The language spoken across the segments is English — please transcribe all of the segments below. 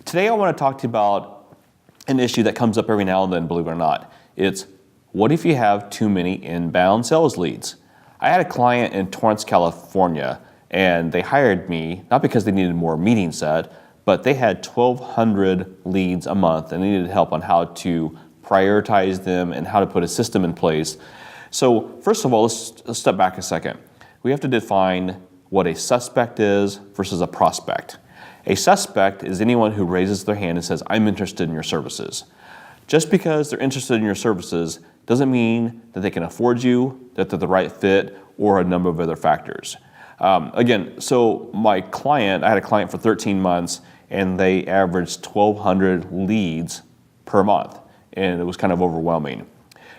Today I want to talk to you about an issue that comes up every now and then, believe it or not. It's, what if you have too many inbound sales leads? I had a client in Torrance, California, and they hired me, not because they needed more meetings set, but they had 1,200 leads a month and they needed help on how to prioritize them and how to put a system in place. So first of all, let's step back a second. We have to define what a suspect is versus a prospect. A suspect is anyone who raises their hand and says, I'm interested in your services. Just because they're interested in your services doesn't mean that they can afford you, that they're the right fit, or a number of other factors. Again, so I had a client for 13 months and they averaged 1,200 leads per month, and it was kind of overwhelming.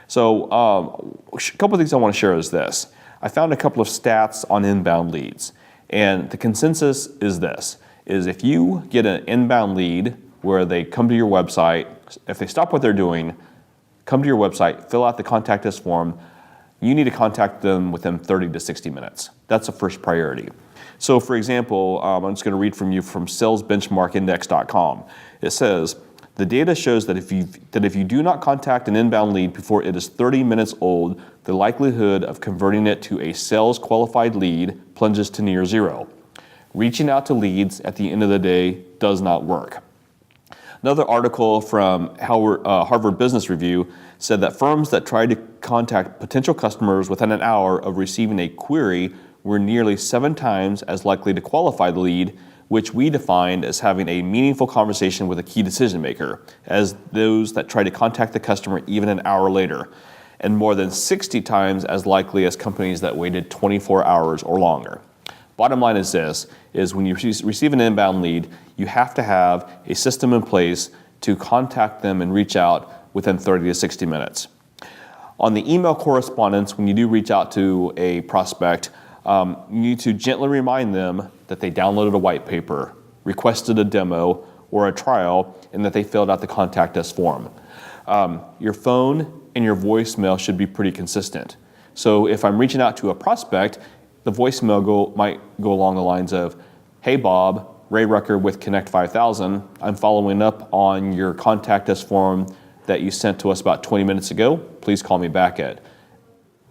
So a couple of things I want to share is this. I found a couple of stats on inbound leads, and the consensus is this, is if you get an inbound lead where they come to your website, if they stop what they're doing, come to your website, fill out the contact us form, you need to contact them within 30 to 60 minutes. That's the first priority. So for example, I'm just going to read from you from salesbenchmarkindex.com. It says, the data shows that if you do not contact an inbound lead before it is 30 minutes old, the likelihood of converting it to a sales qualified lead plunges to near zero. Reaching out to leads at the end of the day does not work. Another article from Harvard Business Review said that firms that tried to contact potential customers within an hour of receiving a query were nearly 7 times as likely to qualify the lead, which we defined as having a meaningful conversation with a key decision maker, as those that tried to contact the customer even an hour later, and more than 60 times as likely as companies that waited 24 hours or longer. Bottom line is this, is when you receive an inbound lead, you have to have a system in place to contact them and reach out within 30 to 60 minutes. On the email correspondence, when you do reach out to a prospect, you need to gently remind them that they downloaded a white paper, requested a demo or a trial, and that they filled out the contact us form. Your phone and your voicemail should be pretty consistent. So if I'm reaching out to a prospect, the voicemail might go along the lines of, hey Bob, Ray Rucker with Connect 5000. I'm following up on your contact us form that you sent to us about 20 minutes ago. Please call me back at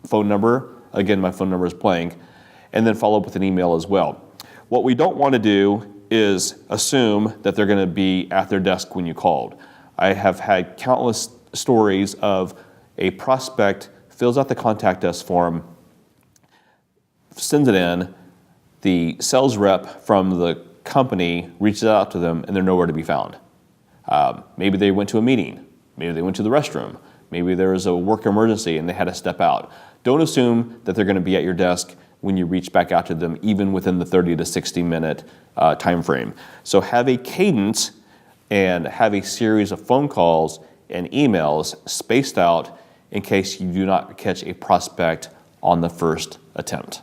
phone number. Again, my phone number is blank. And then follow up with an email as well. What we don't want to do is assume that they're going to be at their desk when you called. I have had countless stories of a prospect fills out the contact us form, sends it in, the sales rep from the company reaches out to them and they're nowhere to be found. Maybe they went to a meeting, maybe they went to the restroom, maybe there was a work emergency and they had to step out. Don't assume that they're going to be at your desk when you reach back out to them, even within the 30 to 60 minute time frame. So have a cadence and have a series of phone calls and emails spaced out in case you do not catch a prospect on the first attempt.